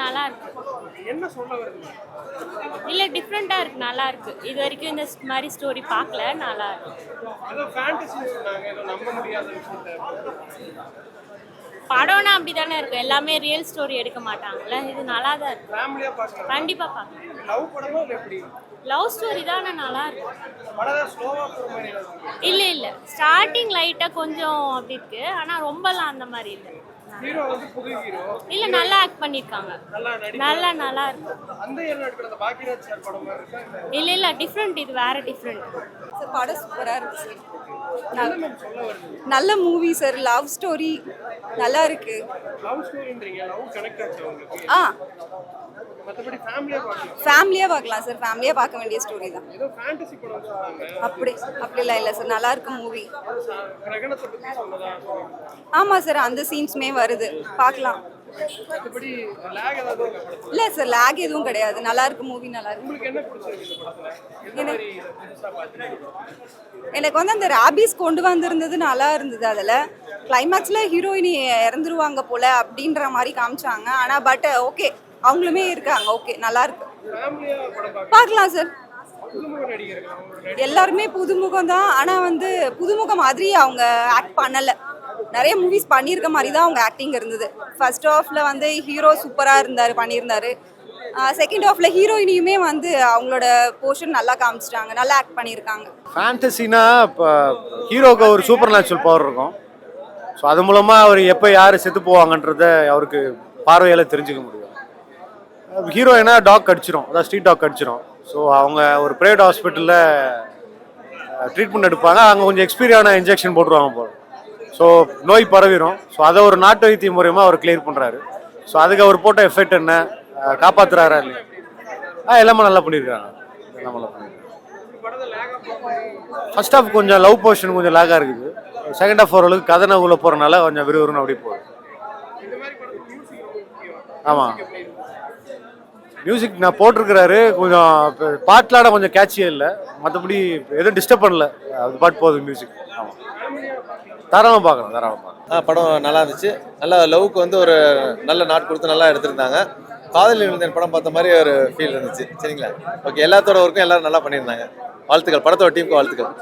நல்லா இருக்கு. என்ன சொல்ல வருது? இல்ல டிஃப்ரெண்டா இருக்கு, நல்லா இருக்கு. இது வரைக்கும் இந்த மாதிரி ஸ்டோரி பார்க்கல, நல்லா இருக்கு. ஏதோ ஃபேண்டஸி சொன்னாங்க, ஏதோ நம்ப முடியாத விஷயத்த. படம்னா அப்படிதானே இருக்கும், எல்லாமே ரியல் ஸ்டோரி எடுக்க மாட்டாங்கல்ல. இது நல்லா தான் இருக்கு, ஃபேமிலியா பார்க்கலாம். கண்டிப்பா பார்க்கலாம். லவ் படமா இல்ல எப்படி? லவ் ஸ்டோரி தானே, நல்லா இருக்கு. படம் ஸ்லோவா போற மாதிரி இருக்கு. இல்ல ஸ்டார்டிங் லைட்டா கொஞ்சம் அப்படி இருக்கு, ஆனா ரொம்பலாம் அந்த மாதிரி இல்ல. ஹீரோ வந்து புது ஹீரோ. இல்ல நல்லா ஆக்ட் பண்ணிருக்காங்க, நல்லா இருக்கு. அந்த என்ன எடுக்கிற அந்த பாக்கியராஜ் சார் படம் மாதிரி இருக்கா? இல்ல டிஃப்ரெண்ட், இது வேற டிஃப்ரெண்ட். சார் படம் சூப்பராக இருக்கு சார். என்ன சொல்ல வருது? நல்ல மூவி சார், லவ் ஸ்டோரி நல்லா இருக்கு. லவ் ஸ்டோரின்றீங்க, லவ் கனெக்ட் ஆச்சு உங்களுக்கு? ஆ மற்றபடி ஃபேமிலியா பார்க்கலாம். ஃபேமிலியாக பார்க்கலாம் சார், ஃபேமிலியாக பார்க்க வேண்டிய ஸ்டோரி தான். ஏதோ ஃபேண்டசி படம் சொன்னாங்க. அப்படிலாம் இல்லை சார், நல்லா இருக்கு மூவி. கிரகணத்தை பத்தி சொன்னதா? ஆமாம் சார், அந்த சீன்ஸுமே வருது, பார்க்கலாம். மற்றபடி லேக் ஏதாவது இருக்கா படத்துல? இல்லை சார், லேக் எதுவும் கிடையாது, நல்லா இருக்கு மூவி, நல்லா இருக்கு. உங்களுக்கு என்ன பிடிச்சிருக்கு இந்த படத்துல? என்ன மாதிரி புதுசா பார்த்தீங்க? எனக்கு வந்து அந்த ராபிஸ் கொண்டு வந்திருந்தது நல்லா இருந்தது. அதில் கிளைமேக்ஸில் ஹீரோயினி இறந்துருவாங்க போல அப்படின்ற மாதிரி காமிச்சாங்க. ஆனால் பட் ஓகே, அவங்களுமே இருக்காங்க, ஓகே நல்லா இருக்கு, ஃபேமிலியா படம் பார்க்கலாம் சார். புதுமுக நடிகர்கள் அவங்களோட எல்லாருமே புதுமுகம் தான், ஆனால் வந்து புதுமுகம் மாதிரி அவங்க ஆக்ட் பண்ணலை. நிறைய மூவிஸ் பண்ணியிருக்க மாதிரி தான் அவங்க ஆக்டிங் இருந்தது. ஃபர்ஸ்ட் ஹாஃப்ல வந்து ஹீரோ சூப்பராக பண்ணியிருந்தாரு. செகண்ட் ஹாஃப்ல ஹீரோயினியுமே வந்து அவங்களோட போர்ஷன் நல்லா காமிச்சிட்டாங்க, நல்லா ஆக்ட் பண்ணியிருக்காங்க. ஃபேண்டசினா இப்போ ஹீரோவுக்கு ஒரு சூப்பர் நேச்சுரல் பவர் இருக்கும். ஸோ அது மூலமாக அவர் எப்போ யார் செத்து போவாங்கன்றத அவருக்கு பார்வையால் தெரிஞ்சுக்க முடியும். ஹீரோயினா டாக் கடிச்சிரும், அதாவது ஸ்ட்ரீட் டாக் கடிச்சிரும். ஸோ அவங்க ஒரு ப்ரைவேட் ஹாஸ்பிட்டலில் ட்ரீட்மெண்ட் எடுப்பாங்க, அங்கே கொஞ்சம் எக்ஸ்பீரியான இன்ஜெக்ஷன் போட்டுருவாங்க போல். ஸோ நோய் பரவிடும். ஸோ அதை ஒரு நாட்டு வைத்தியம் மூலயமா அவர் கிளியர் பண்ணுறாரு. ஸோ அதுக்கு அவர் போட்ட எஃபெக்ட் என்ன, காப்பாற்றுறாரா இல்லையா? எல்லாமே நல்லா பண்ணியிருக்காங்க, எல்லாமே நல்லா பண்ணியிருக்காங்க. ஃபர்ஸ்ட் ஹாஃப் கொஞ்சம் லவ் போர்ஷன் கொஞ்சம் லேக்காக இருக்குது. செகண்ட் ஹாஃப் ஓரளவுக்கு கதனை உள்ள போகிறனால கொஞ்சம் விறுவிறுன்னு அப்படி போகுது. ஆமாம், மியூசிக் நான் போட்டிருக்கிறாரு, கொஞ்சம் பாட்டலாட கொஞ்சம் கேட்சியே இல்லை, மற்றபடி எதுவும் டிஸ்டர்ப் பண்ணல, அது பாட்டு போகுது மியூசிக். ஆமாம், தாராளமாக பார்க்கலாம். படம் நல்லா இருந்துச்சு. நல்லா லவ்க்கு வந்து ஒரு நல்ல நாட் கொடுத்து நல்லா எடுத்திருந்தாங்க. காதலில் விழுந்தேன் படம் பார்த்த மாதிரி ஒரு ஃபீல் இருந்துச்சு. சரிங்களா? ஓகே, எல்லாத்தோட ஒர்க்கும் எல்லாரும் நல்லா பண்ணியிருந்தாங்க. வாழ்த்துக்கள், படத்தோட டீமுக்கு வாழ்த்துக்கள்.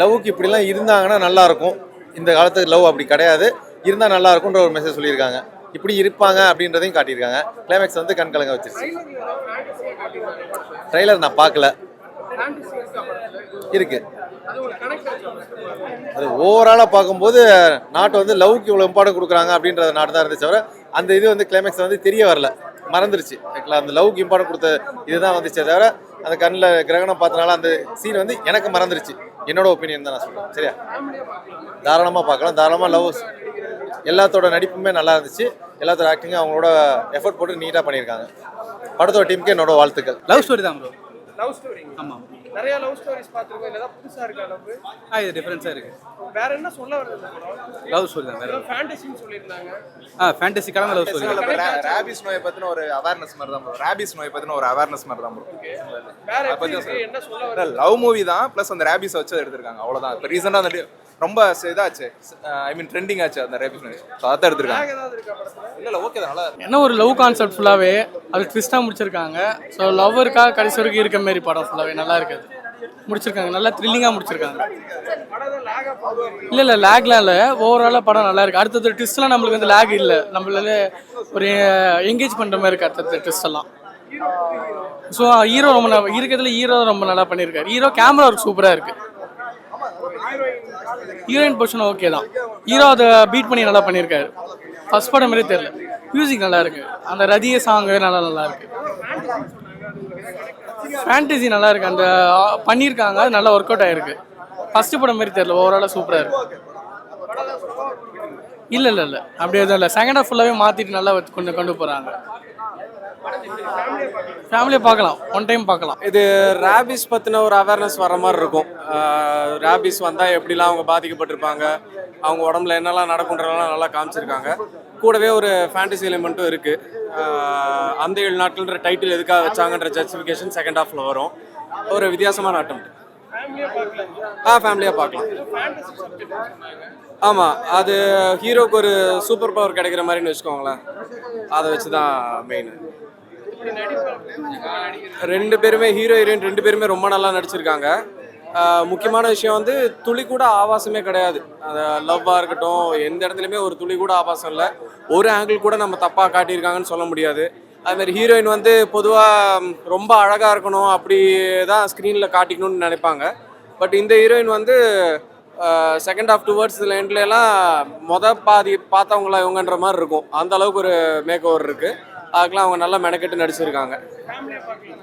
லவ்வுக்கு இப்படிலாம் இருந்தாங்கன்னா நல்லா இருக்கும். இந்த காலத்துக்கு லவ் அப்படி கிடையாது, இருந்தால் நல்லா இருக்கும்ன்ற ஒரு மெசேஜ் சொல்லியிருக்காங்க. இப்படி இருப்பாங்க அப்படின்றதையும் காட்டியிருக்காங்க. கிளைமேக்ஸ் வந்து கண் கலங்க வச்சிருச்சு. ட்ரெய்லர் நான் பார்க்கல, இருக்கு. அது ஓவராலாக பார்க்கும்போது நாட்டு வந்து லவ்க்கு இவ்வளோ இம்பார்ட்டன் கொடுக்குறாங்க அப்படின்ற நாட்டு தான் இருந்துச்சு. தவிர அந்த இது வந்து கிளைமேக்ஸ் வந்து தெரிய வரல, மறந்துருச்சு. அந்த லவ்க்கு இம்பார்ட்டன் கொடுத்த இதுதான் வந்துச்சே தவிர அந்த கண்ணில் கிரகணம் பார்த்தனால அந்த சீன் வந்து எனக்கு மறந்துருச்சு. என்னோட ஒப்பீனியன் தான் நான் சொல்கிறேன். சரியா? தாராளமாக பார்க்கலாம், தாராளமாக. லவ் எல்லாத்தோட நடிப்புமே நல்லா இருந்துச்சு. எல்லாத்தோட ஆக்டிங்கும் அவங்களோட எஃபர்ட் போட்டு நீட்டாக பண்ணியிருக்காங்க. படத்தோட டீமுக்கு என்னோட வாழ்த்துக்கள். லவ் ஸ்டோரி தான் ப்ரோ. Love story? ஆமாம், நிறைய லவ் ஸ்டோரிஸ் பார்த்துருக்கோம். இல்லை ஏதாவது புதுசாக இருக்கா லவ்? இது டிஃபரன்ஸாக இருக்குது. வேற என்ன சொல்ல வருது? லவ் ஸ்டோரி தான், வேற ஃபேண்டசின்னு சொல்லியிருந்தாங்க. ஃபேண்டசி கலந்த லவ் ஸ்டோரி. ராபிஸ் நோயை பற்றின ஒரு அவேர்னஸ் மாதிரி தான் ப்ரோ. ராபிஸ் நோயை பற்றின ஒரு அவேர்னஸ் மாதிரி தான் ப்ரோ. வேற என்ன சொல்ல வருது? லவ் மூவி தான், ப்ளஸ் அந்த ராபிஸ் வச்சு எடுத்திருக்காங்க, அவ்வளோதான். இப்போ ரீசெண்டாக அந்த ரொம்ப இதாச்சு, ஐ மீன் ட்ரெண்டிங் ஆச்சு அந்த ரேபிஸ் நோய். ஸோ அதான் எடுத்திருக்காங்க. இல்லை ஓகே தான், நல்லா என்ன ஒரு லவ் கான்செப்ட் ஃபுல்லாகவே அது ட்விஸ்ட்டாக முடிச்சிருக்காங்க. ஸோ லவ் இருக்கா கடைசி வரைக்கும் இருக்க மாரி படம் ஃபுல்லாகவே நல்லா இருக்குது, முடிச்சிருக்காங்க. நல்லா த்ரில்லிங்காக முடிச்சிருக்காங்க. இல்லை லேக்லாம் இல்லை, ஓவராலாக படம் நல்லா இருக்குது. அடுத்தது ட்விஸ்ட்லாம் நம்மளுக்கு வந்து லேக் இல்லை, நம்மளால ஒரு என்கேஜ் பண்ணுற மாதிரி இருக்குது அடுத்தது ட்விஸ்ட் எல்லாம். ஸோ ஹீரோ ரொம்ப இருக்கிறதுல ஹீரோ ரொம்ப நல்லா பண்ணியிருக்காரு. ஹீரோ கேமரா ஒர்க் சூப்பராக இருக்குது. ஹீரோயின் பொசிஷன் ஓகே தான், ஹீரோ அதை பீட் பண்ணி நல்லா பண்ணியிருக்காரு. ஃபர்ஸ்ட் படம் மாதிரி தெரியல, மியூசிக் நல்லா இருக்கு. அந்த ரதிய சாங்கு நல்லா இருக்கு. ஃபேண்டசி நல்லா இருக்கு, அந்த பண்ணியிருக்காங்க, நல்லா ஒர்க் அவுட் ஆயிருக்கு. ஃபர்ஸ்ட் படம் மாதிரி தெரியல, ஓவராலாக சூப்பராக இருக்கு. இல்லை அப்படி எதுவும் இல்லை. செகண்ட் ஹாஃப் ஃபுல்லாகவே மாற்றிட்டு நல்லா கொண்டு போகிறாங்க. ஃபேமிலியாக பார்க்கலாம், ஒன் டைம் பார்க்கலாம். இது ரேபிஸ் பற்றின ஒரு அவேர்னஸ் வர மாதிரி இருக்கும். ரேபிஸ் வந்தால் எப்படிலாம் அவங்க பாதிக்கப்பட்டிருப்பாங்க, அவங்க உடம்புல என்னெல்லாம் நடக்குன்றதெல்லாம் நல்லா காமிச்சிருக்காங்க. கூடவே ஒரு ஃபேண்டசி எலிமெண்ட்டும் இருக்குது. அந்த 7 நாட்கள்ன்ற டைட்டில் எதுக்காக வச்சாங்கன்ற ஜஸ்டிஃபிகேஷன் செகண்ட் ஹாஃபில் வரும். ஒரு வித்தியாசமான அட்டெம்ப்ட். ஃபேமிலியாக பார்க்கலாம். ஆமாம், அது ஹீரோக்கு ஒரு சூப்பர் பவர் கிடைக்கிற மாதிரின்னு வச்சுக்கோங்களேன். அதை வச்சு தான் மெயின். ரெண்டு பேருமே ஹீரோ ஹீரோயின் ரெண்டு பேருமே ரொம்ப நல்லா நடிச்சிருக்காங்க. முக்கியமான விஷயம் வந்து துளி கூட ஆபாசமே கிடையாது. அந்த லவ்வாக இருக்கட்டும், எந்த இடத்துலையுமே ஒரு துளி கூட ஆபாசம் இல்லை. ஒரு ஆங்கிள் கூட நம்ம தப்பாக காட்டியிருக்காங்கன்னு சொல்ல முடியாது. அதுமாதிரி ஹீரோயின் வந்து பொதுவாக ரொம்ப அழகாக இருக்கணும், அப்படி தான் ஸ்க்ரீனில் காட்டிக்கணும்னு நினைப்பாங்க. பட் இந்த ஹீரோயின் வந்து செகண்ட் ஆஃப் டுவர்ட்ஸ் எண்ட்லாம் பாதி பார்த்தவங்களா இவங்கன்ற மாதிரி இருக்கும். அந்த அளவுக்கு ஒரு மேக் ஓவர் இருக்குது. அதுக்கெலாம் அவங்க நல்லா மெனக்கெட்டு நடிச்சிருக்காங்க. ஃபேமிலியாக பார்க்கலாம்.